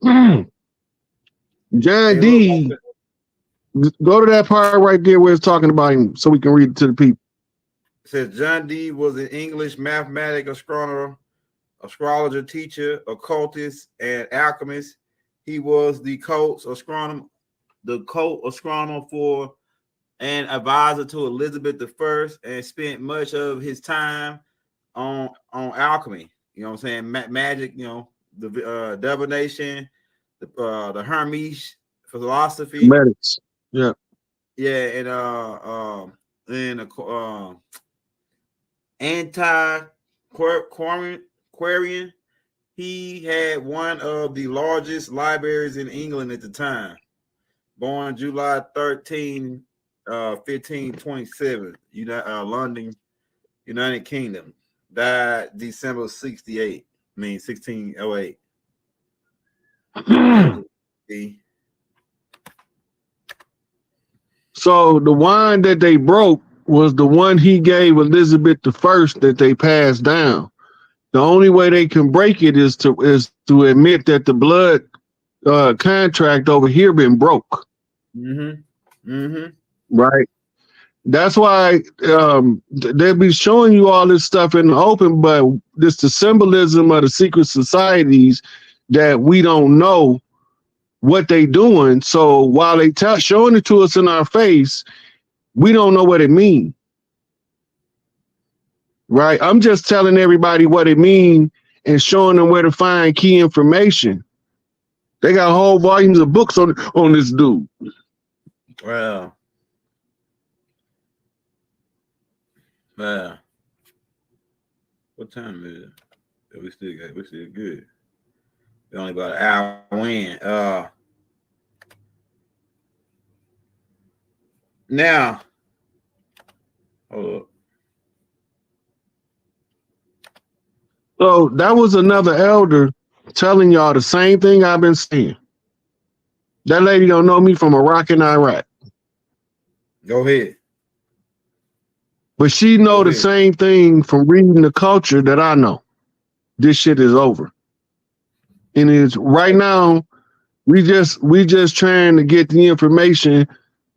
John Hey, look, D. Go to that part right there where it's talking about him, so we can read it to the people. it says John D was an English mathematic astronomer, astrologer, teacher, occultist, and alchemist. He was the cult astronomer for and advisor to Elizabeth I, and spent much of his time on alchemy. You know what I'm saying? Magic. You know, the divination, the Hermes philosophy. Medics. Yeah. Yeah, and anti-Quarian. He had one of the largest libraries in England at the time. Born July 13, 1527, London, United Kingdom. Died December 68. I mean 1608. So the wine that they broke was the one he gave Elizabeth I that they passed down. The only way they can break it is to admit that the blood contract over here been broke. Right. That's why they'll be showing you all this stuff in the open, but it's the symbolism of the secret societies that we don't know what they doing. So while they showing it to us in our face, we don't know what it means. Right? I'm just telling everybody what it means and showing them where to find key information. They got whole volumes of books on this dude. Wow. Wow. What time is it? We still good. We only about an hour in. Now, hold up. So that was another elder telling y'all the same thing I've been saying. That lady don't know me from Iraq and Iraq. Go ahead. But she know the same thing from reading the culture that I know. This shit is over. And it's right now, we just trying to get the information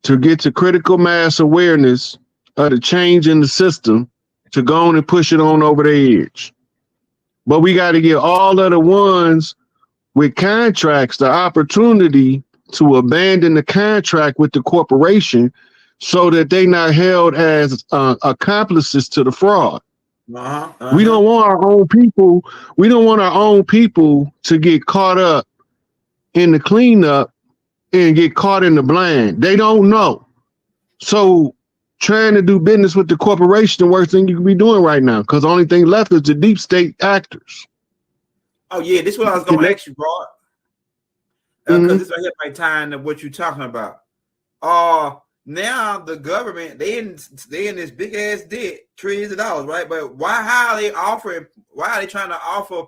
to get to critical mass awareness of the change in the system to go on and push it on over the edge. But we got to get all of the ones with contracts the opportunity to abandon the contract with the corporation so that they not held as accomplices to the fraud. We don't want our own people. We don't want our own people to get caught up in the cleanup and get caught in the blind. They don't know. So trying to do business with the corporation, the worst thing you can be doing right now, because the only thing left is the deep state actors. Oh yeah, this is what I was going to ask you, bro. Because this right here might tie into what you're talking about. Now the government they in this big ass debt, trillions of dollars, right? But how are they trying to offer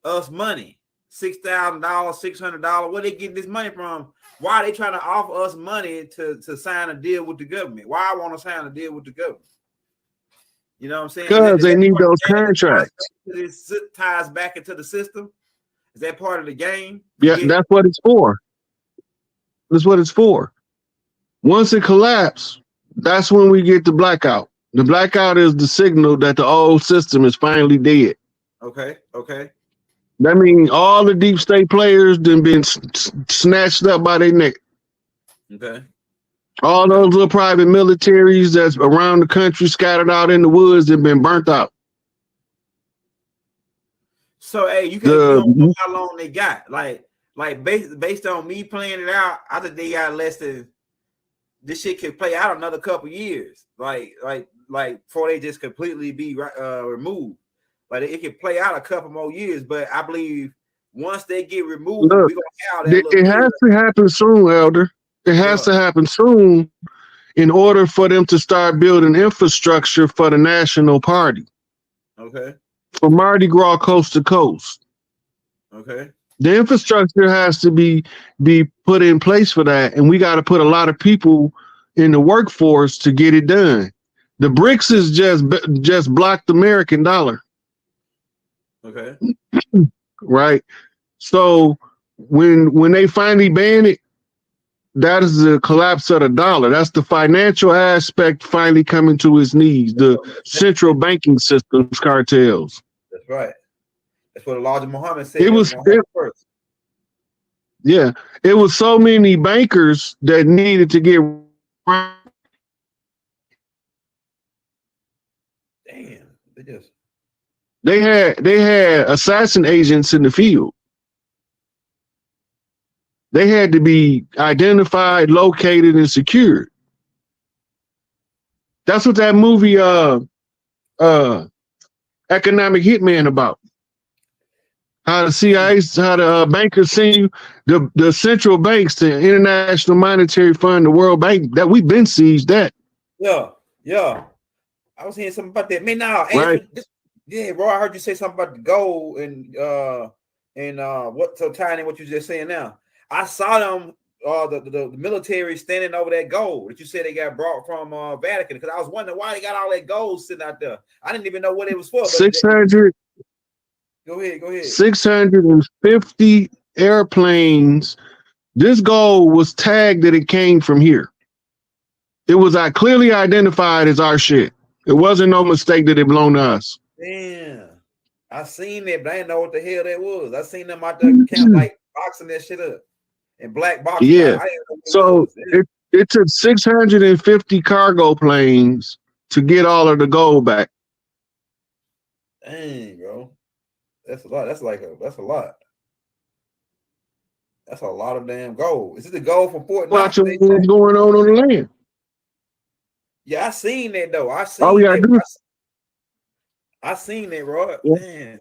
us money? $6,000, $600. Where they getting this money from? Why are they trying to offer us money to sign a deal with the government? Why I want to sign a deal with the government? You know what I'm saying? Because they need those contracts. This ties back into the system. Is that part of the game? Yeah, that's what it's for. That's what it's for. Once it collapses, that's when we get the blackout. The blackout is the signal that the old system is finally dead. Okay. That means all the deep state players done been snatched up by their neck. Okay. All those little private militaries that's around the country scattered out in the woods have been burnt out. So, hey, you don't know how long they got. Like based on me playing it out, I think they got less than. This shit could play out another couple years, like before they just completely be removed. Like it could play out a couple more years, but I believe once they get removed, we're gonna have that. It has to happen soon, Elder. It has to happen soon in order for them to start building infrastructure for the national party. Okay. For Mardi Gras coast to coast. Okay. The infrastructure has to be put in place for that, and we got to put a lot of people in the workforce to get it done. The BRICS is just blocked the American dollar. Okay. Right. So when they finally banned it, that is the collapse of the dollar. That's the financial aspect finally coming to its knees. The central banking systems cartels. That's right. That's what Elijah Muhammad said. It was first. Yeah, it was so many bankers that needed to get. Damn, they had assassin agents in the field. They had to be identified, located, and secured. That's what that movie Economic Hitman about. How the CIA, how the bankers see the central banks, the International Monetary Fund, the World Bank, that we've been seized that. Yeah. I was hearing something about that. Man, now, right. Bro, I heard you say something about the gold and what, so tying in what you just saying now. I saw them, the military standing over that gold that you said they got brought from Vatican, because I was wondering why they got all that gold sitting out there. I didn't even know what it was for. 600. Go ahead. 650 airplanes. This gold was tagged that it came from here. It was clearly identified as our shit. It wasn't no mistake that it belonged to us. Damn. I seen that, but I didn't know what the hell that was. I seen them out there camp like boxing that shit up in black boxes. Yeah. So it took 650 cargo planes to get all of the gold back. Dang, bro. That's a lot. That's a lot. That's a lot of damn gold. Is it the gold from Fort Knox? Watch what's going on the land. Yeah, I seen that though. I seen that, bro. Yeah. Man.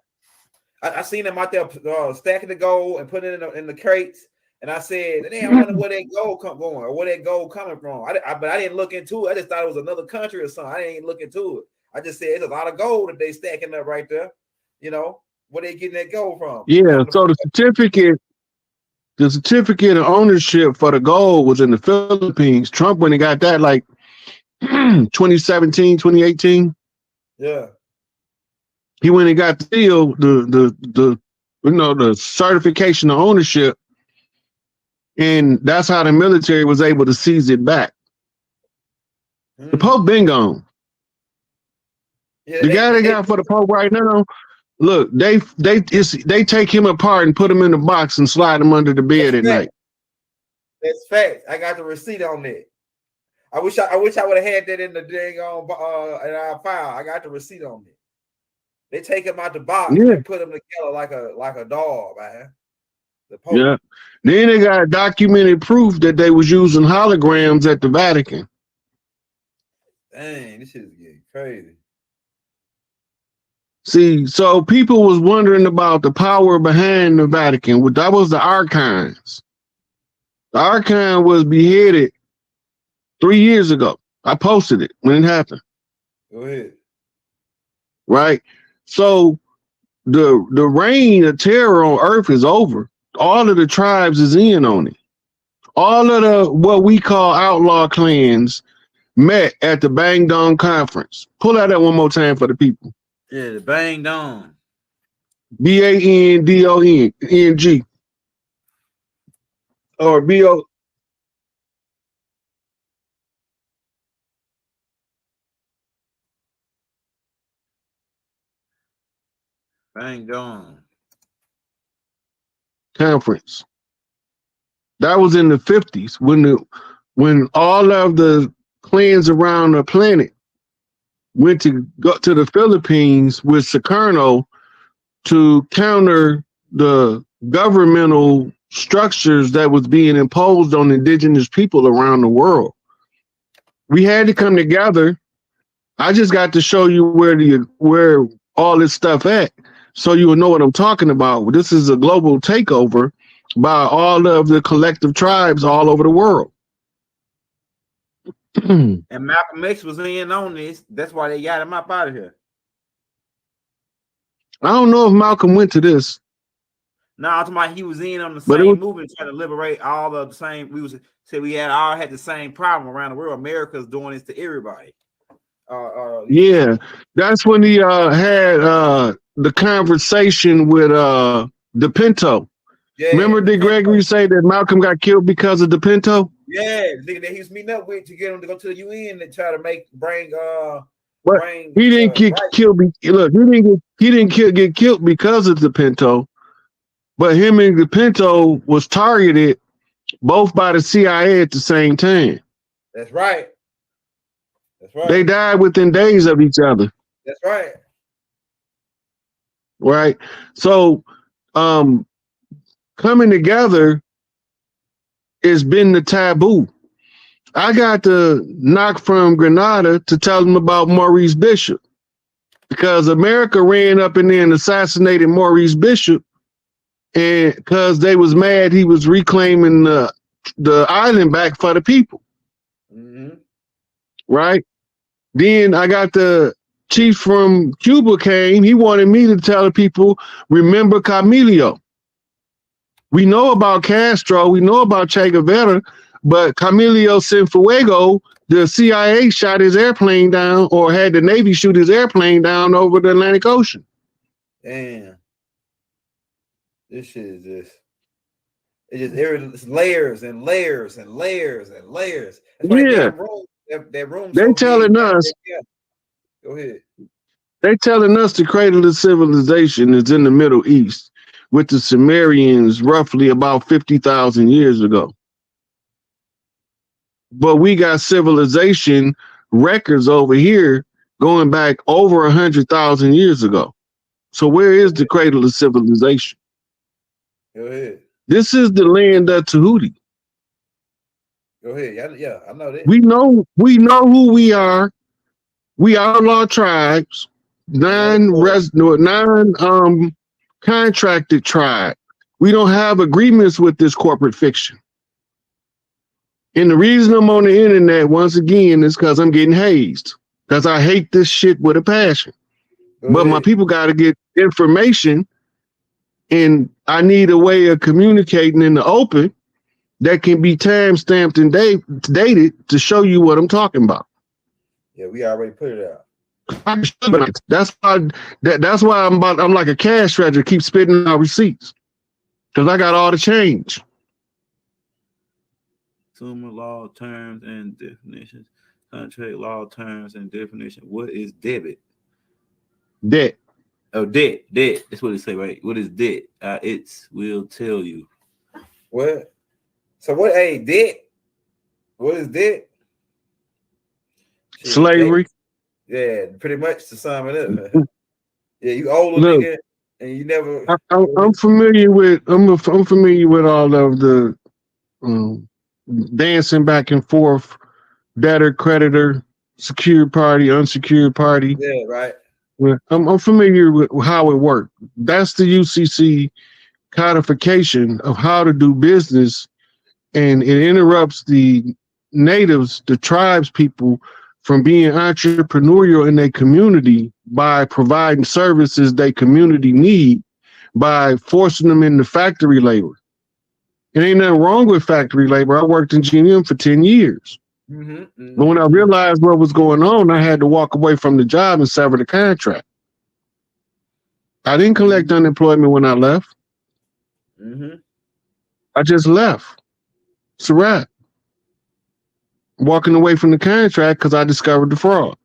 I seen them out there stacking the gold and putting it in the crates. And I said, damn, I wonder where that gold going or where that gold coming from. But I didn't look into it. I just thought it was another country or something. I didn't look into it. I just said it's a lot of gold that they stacking up right there. You know, where they getting that gold from? Yeah, so the certificate of ownership for the gold was in the Philippines. Trump, when he got that, like 2017, 2018. Yeah. He went and got the seal, the certification of ownership, and that's how the military was able to seize it back. The Pope been gone. Yeah, the guy they got for the Pope right now, look, they take him apart and put him in a box and slide him under the bed at night. That's fact. I got the receipt on that. I wish I would have had that in the dang in our file. I got the receipt on it. They take him out the box and put him together like a dog, man. The Pope. Yeah. Then they got documented proof that they was using holograms at the Vatican. Dang, this shit is getting crazy. See, so people was wondering about the power behind the Vatican. That was the archons. The archon was beheaded 3 years ago. I posted it when it happened. Go ahead. Right? So the reign of terror on earth is over. All of the tribes is in on it. All of the what we call outlaw clans met at the Bang Dong conference. Pull that up one more time for the people. Yeah, the Bang Dong. BANDONG. Or BO. Bang Dong. Conference. That was in the 50s when all of the clans around the planet went to go to the Philippines with Sukarno to counter the governmental structures that was being imposed on indigenous people around the world. We had to come together. I just got to show you where all this stuff at, so you will know what I'm talking about. This is a global takeover by all of the collective tribes all over the world. And Malcolm X was in on this. That's why they got him up out of here. I don't know if Malcolm went to this. No, I'm talking about he was in on the same movement trying to liberate all of the same. We all had the same problem around the world. America's doing this to everybody. Yeah, that's when he had the conversation with the Pinto. Yeah. Remember did Gregory say that Malcolm got killed because of the Pinto? Yeah, the nigga that he was meeting up with to get him to go to the UN and try to bring But he didn't get killed. Look, he didn't get killed because of the Pinto, but him and the Pinto was targeted both by the CIA at the same time. That's right. That's right. They died within days of each other. That's right. Right. So, coming together has been the taboo. I got the knock from Grenada to tell them about Maurice Bishop because America ran up in there and assassinated Maurice Bishop, and because they was mad he was reclaiming the island back for the people. Mm-hmm. Right. Then I got the chief from Cuba came. He wanted me to tell the people, remember Camilo. We know about Castro. We know about Che Guevara. But Camilo Cienfuegos, the CIA shot his airplane down or had the Navy shoot his airplane down over the Atlantic Ocean. Damn. This shit is it's layers and layers and layers and layers. That's why that room they telling us. Go ahead. They telling us the cradle of civilization is in the Middle East with the Sumerians roughly about 50,000 years ago. But we got civilization records over here going back over 100,000 years ago. So where is the cradle of civilization? Go ahead. This is the land of Tahuti. Go ahead. Yeah, I know that. We know who we are. We outlaw tribes, contracted tribe. We don't have agreements with this corporate fiction. And the reason I'm on the internet once again is because I'm getting hazed. Because I hate this shit with a passion. But my people got to get information, and I need a way of communicating in the open that can be time-stamped and dated to show you what I'm talking about. Yeah, we already put it out. That's why I'm like a cash treasurer, keep spitting out receipts. Because I got all the change. Consumer law terms and definitions. Contract law terms and definition. What is debit? Debt. Oh, debt. That's what it say, right? What is debt? It will tell you. What? So what? Hey, debt. What is debt? Slavery. Yeah, pretty much to sum it up. Yeah, you owe a nigga and you never. I'm familiar with. I'm familiar with all of the dancing back and forth, debtor, creditor, secured party, unsecured party. Yeah, right. I'm familiar with how it worked. That's the UCC codification of how to do business, and it interrupts the natives, the tribes people, from being entrepreneurial in their community by providing services their community need by forcing them into factory labor. It ain't nothing wrong with factory labor. I worked in GM for 10 years. But when I realized what was going on, I had to walk away from the job and sever the contract. I didn't collect unemployment when I left. I just left. It's a wrap. Walking away from the contract because I discovered the fraud.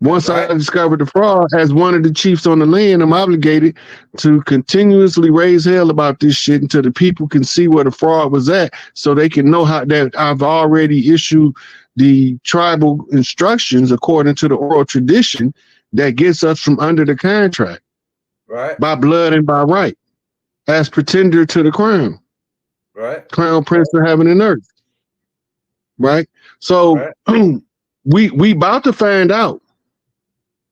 Once I discovered the fraud, as one of the chiefs on the land, I'm obligated to continuously raise hell about this shit until the people can see where the fraud was at, so they can know how that I've already issued the tribal instructions according to the oral tradition that gets us from under the contract, right, by blood and by right, as pretender to the crown, right, crown prince of heaven and earth, right. So we about to find out.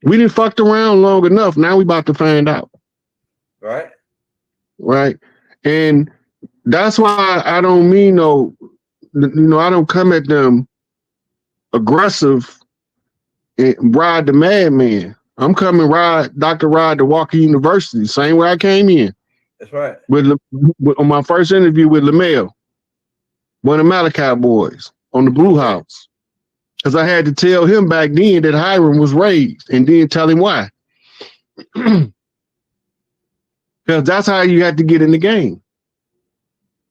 We didn't fucked around long enough. Now we about to find out. Right. Right. And that's why I don't mean I don't come at them aggressive and ride the madman. I'm coming ride the Walker University, same way I came in. That's right. On my first interview with LaMel, one of the Malachi boys on the Blue House. Because I had to tell him back then that Hiram was raised and then tell him why. And Because that's how you have to get in the game.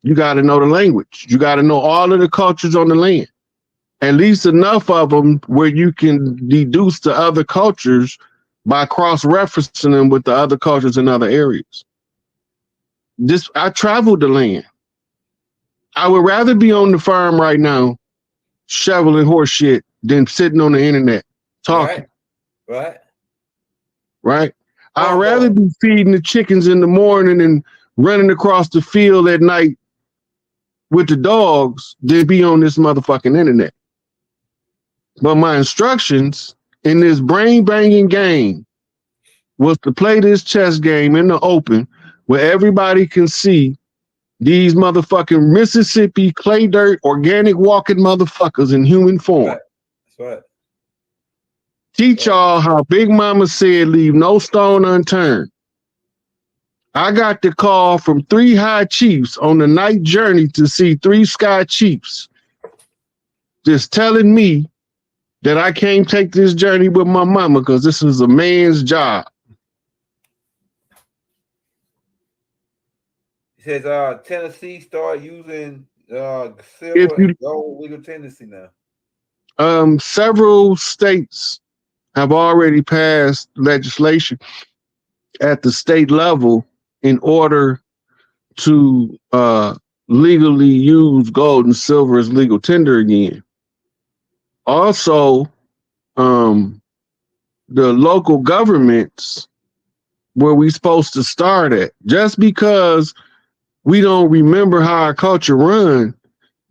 You got to know the language. You got to know all of the cultures on the land. At least enough of them where you can deduce the other cultures by cross-referencing them with the other cultures in other areas. I traveled the land. I would rather be on the farm right now, shoveling horse shit, than sitting on the internet talking. Right? I'd rather be feeding the chickens in the morning and running across the field at night with the dogs than be on this motherfucking internet. But my instructions in this brain-banging game was to play this chess game in the open where everybody can see these motherfucking Mississippi clay dirt organic walking motherfuckers in human form. That's right. Teach y'all how Big Mama said leave no stone unturned. I got the call from 3 high chiefs on the night journey to see 3 sky chiefs just telling me that I can't take this journey with my mama because this is a man's job. It says Tennessee started using silver and gold legal tendency now. Several states have already passed legislation at the state level in order to legally use gold and silver as legal tender again. Also, the local governments where we supposed to start at. Just because we don't remember how our culture run,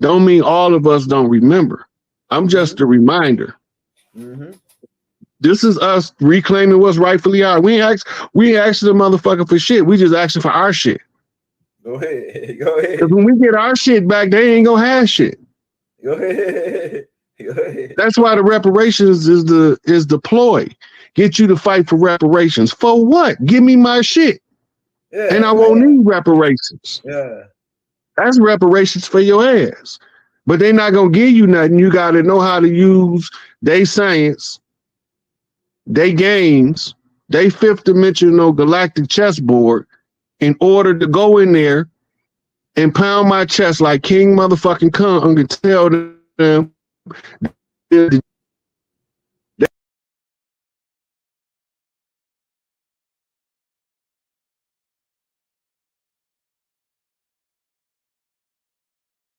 don't mean all of us don't remember. I'm just a reminder. Mm-hmm. This is us reclaiming what's rightfully ours. We ain't asking the motherfucker for shit. We just asking for our shit. Go ahead. Go ahead. Because when we get our shit back, they ain't gonna have shit. Go ahead. Go ahead. That's why the reparations is the ploy. Get you to fight for reparations. For what? Give me my shit. Yeah, and I won't need reparations. Yeah. That's reparations for your ass. But they're not gonna give you nothing. You gotta know how to use their science, they games, they fifth dimensional galactic chessboard in order to go in there and pound my chest like King motherfucking Kong and tell them